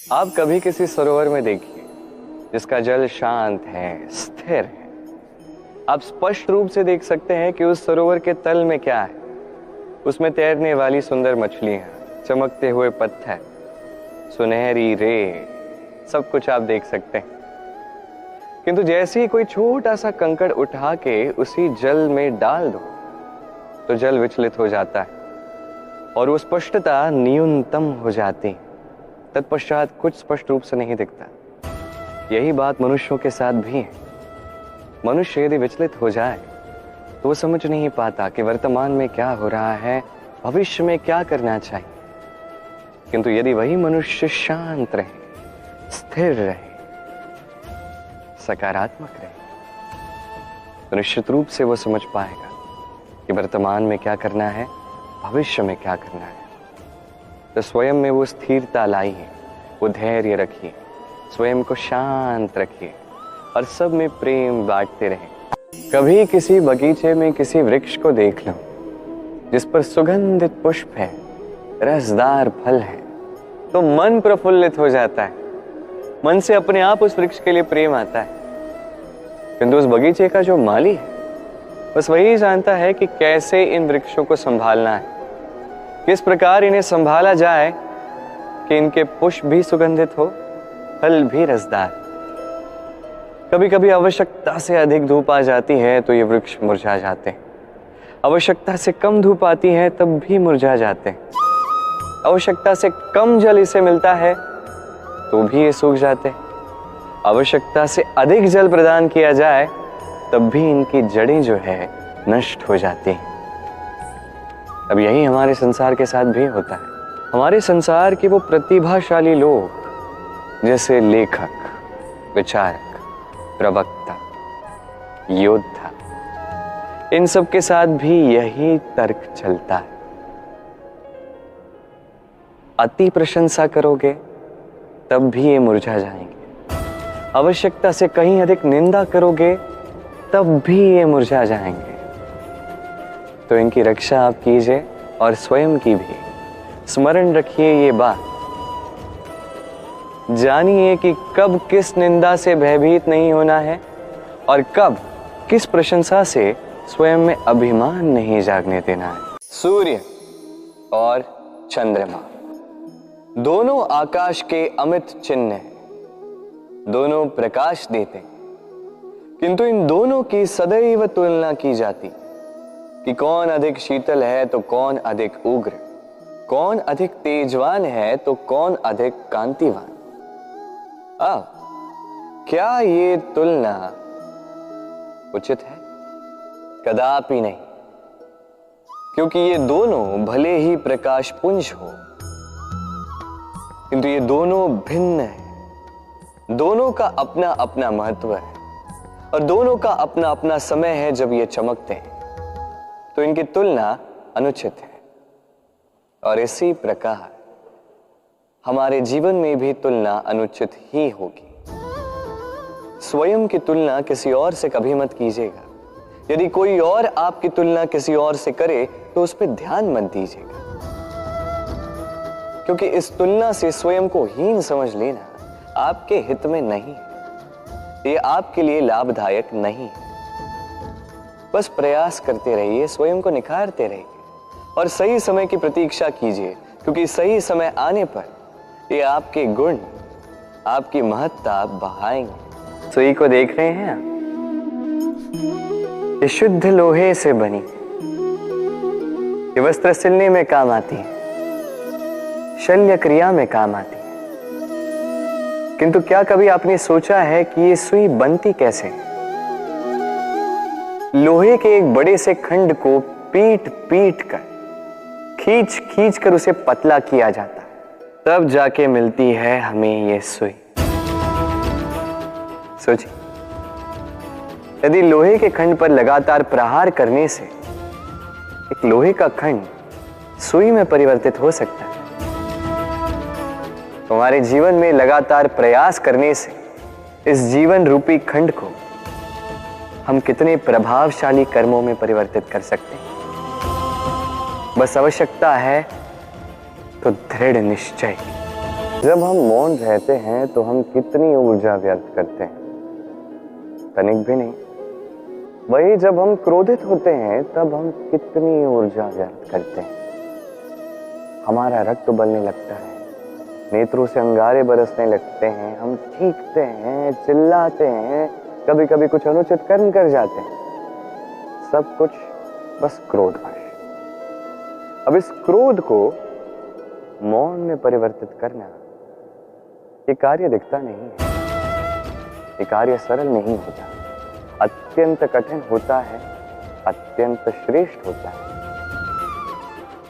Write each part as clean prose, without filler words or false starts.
आप कभी किसी सरोवर में देखिए जिसका जल शांत है, स्थिर है। आप स्पष्ट रूप से देख सकते हैं कि उस सरोवर के तल में क्या है। उसमें तैरने वाली सुंदर मछलियां, चमकते हुए पत्थर, सुनहरी रेत, सब कुछ आप देख सकते हैं। किंतु जैसे ही कोई छोटा सा कंकड़ उठा के उसी जल में डाल दो तो जल विचलित हो जाता है और वो स्पष्टता न्यूनतम हो जाती है। तत्पश्चात कुछ स्पष्ट रूप से नहीं दिखता। यही बात मनुष्यों के साथ भी है। मनुष्य यदि विचलित हो जाए तो वो समझ नहीं पाता कि वर्तमान में क्या हो रहा है, भविष्य में क्या करना चाहिए। किंतु यदि वही मनुष्य शांत रहे, स्थिर रहे, सकारात्मक रहे, तो निश्चित रूप से वो समझ पाएगा कि वर्तमान में क्या करना है, भविष्य में क्या करना है। तो स्वयं में वो स्थिरता लाइए, वो धैर्य रखिए, स्वयं को शांत रखिए और सब में प्रेम बांटते रहें। कभी किसी बगीचे में किसी वृक्ष को देख लो जिस पर सुगंधित पुष्प है, रसदार फल है, तो मन प्रफुल्लित हो जाता है। मन से अपने आप उस वृक्ष के लिए प्रेम आता है। किंतु उस बगीचे का जो माली है बस वही जानता है कि कैसे इन वृक्षों को संभालना है, किस प्रकार इन्हें संभाला जाए कि इनके पुष्प भी सुगंधित हो, फल भी रसदार। कभी कभी आवश्यकता से अधिक धूप आ जाती है तो ये वृक्ष मुरझा जाते हैं। आवश्यकता से कम धूप आती है तब भी मुरझा जाते हैं। आवश्यकता से कम जल इसे मिलता है तो भी ये सूख जाते हैं। आवश्यकता से अधिक जल प्रदान किया जाए तब भी इनकी जड़ें जो है नष्ट हो जाती हैं। अब यही हमारे संसार के साथ भी होता है। हमारे संसार के वो प्रतिभाशाली लोग जैसे लेखक, विचारक, प्रवक्ता, योद्धा, इन सब के साथ भी यही तर्क चलता है। अति प्रशंसा करोगे तब भी ये मुरझा जाएंगे। आवश्यकता से कहीं अधिक निंदा करोगे तब भी ये मुरझा जाएंगे। तो इनकी रक्षा आप कीजिए और स्वयं की भी। स्मरण रखिए ये बात, जानिए कि कब किस निंदा से भयभीत नहीं होना है और कब किस प्रशंसा से स्वयं में अभिमान नहीं जागने देना है। सूर्य और चंद्रमा दोनों आकाश के अमित चिन्ह हैं, दोनों प्रकाश देते हैं, किंतु इन दोनों की सदैव तुलना की जाती कि कौन अधिक शीतल है तो कौन अधिक उग्र, कौन अधिक तेजवान है तो कौन अधिक कांतिवान। अब क्या ये तुलना उचित है? कदापि नहीं, क्योंकि ये दोनों भले ही प्रकाश पुंज हो किंतु ये दोनों भिन्न है। दोनों का अपना अपना महत्व है और दोनों का अपना अपना समय है जब ये चमकते हैं, तो इनकी तुलना अनुचित है। और इसी प्रकार हमारे जीवन में भी तुलना अनुचित ही होगी। स्वयं की तुलना किसी और से कभी मत कीजिएगा। यदि कोई और आपकी तुलना किसी और से करे तो उस पर ध्यान मत दीजिएगा, क्योंकि इस तुलना से स्वयं को हीन समझ लेना आपके हित में नहीं है। ये आपके लिए लाभदायक नहीं है। बस प्रयास करते रहिए, स्वयं को निखारते रहिए और सही समय की प्रतीक्षा कीजिए, क्योंकि सही समय आने पर ये आपके गुण, आपकी महत्ता बढ़ाएंगे। सुई को देख रहे हैं आप? ये शुद्ध लोहे से बनी, ये वस्त्र सिलने में काम आती है, शल्य क्रिया में काम आती है। किंतु क्या कभी आपने सोचा है कि ये सुई बनती कैसे? लोहे के एक बड़े से खंड को पीट पीट कर, खींच खींच कर उसे पतला किया जाता है, तब जाके मिलती है हमें ये सुई। सोचिए, यदि लोहे के खंड पर लगातार प्रहार करने से एक लोहे का खंड सुई में परिवर्तित हो सकता है, तो हमारे जीवन में लगातार प्रयास करने से इस जीवन रूपी खंड को हम कितने प्रभावशाली कर्मों में परिवर्तित कर सकते हैं। बस आवश्यकता है तो दृढ़ निश्चय की। जब हम मौन रहते हैं तो हम कितनी ऊर्जा व्यर्थ करते हैं, तनिक भी नहीं। वही जब हम क्रोधित होते हैं तब हम कितनी ऊर्जा व्यर्थ करते हैं। हमारा रक्त उबलने लगता है, नेत्रों से अंगारे बरसने लगते हैं, हम चीखते हैं, चिल्लाते हैं, कभी कभी कुछ अनुचित कर्म कर जाते हैं। सब कुछ बस क्रोधवश। अब इस क्रोध को मौन में परिवर्तित करना ये कार्य दिखता नहीं है, ये कार्य सरल नहीं होता, अत्यंत कठिन होता है, अत्यंत श्रेष्ठ होता है।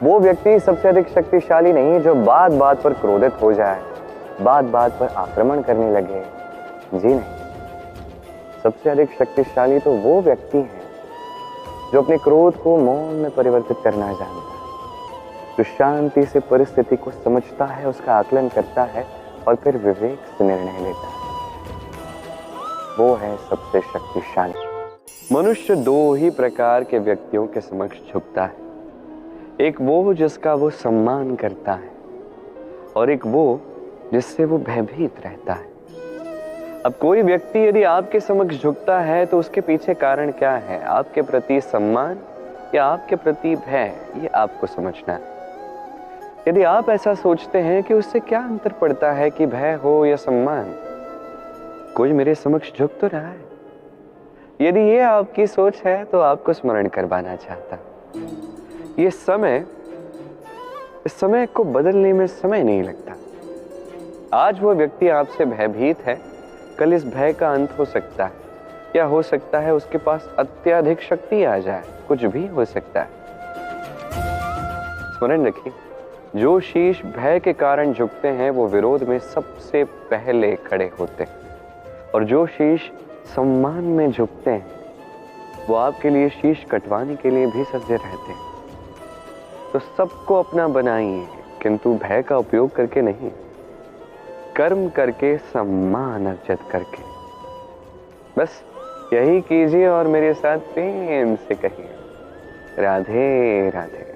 वो व्यक्ति सबसे अधिक शक्तिशाली नहीं जो बात बात पर क्रोधित हो जाए, बात बात पर आक्रमण करने लगे। जी नहीं, सबसे अधिक शक्तिशाली तो वो व्यक्ति है जो अपने क्रोध को मौन में परिवर्तित करना जानता है, जो शांति से परिस्थिति को समझता है, उसका आकलन करता है और फिर विवेक से निर्णय लेता है। वो है सबसे शक्तिशाली। मनुष्य दो ही प्रकार के व्यक्तियों के समक्ष झुकता है, एक वो जिसका वो सम्मान करता है और एक वो जिससे वो भयभीत रहता है। अब कोई व्यक्ति यदि आपके समक्ष झुकता है तो उसके पीछे कारण क्या है, आपके प्रति सम्मान या आपके प्रति भय, ये आपको समझना है। यदि आप ऐसा सोचते हैं कि उससे क्या अंतर पड़ता है कि भय हो या सम्मान, कोई मेरे समक्ष झुक तो रहा है। यदि ये आपकी सोच है तो आपको स्मरण करवाना चाहता। ये समय, इस समय को बदलने में समय नहीं लगता। आज वो व्यक्ति आपसे भयभीत है, कल इस भय का अंत हो सकता है, या हो सकता है उसके पास अत्यधिक शक्ति आ जाए, कुछ भी हो सकता है। स्मरण रखिए, जो शीश भय के कारण झुकते हैं वो विरोध में सबसे पहले खड़े होते हैं, और जो शीश सम्मान में झुकते हैं वो आपके लिए शीश कटवाने के लिए भी सज्ज रहते हैं। तो सबको अपना बनाइए, किंतु भय का उपयोग करके नहीं, कर्म करके, सम्मान अर्जित करके। बस यही कीजिए और मेरे साथ प्रेम से कहिए, राधे राधे।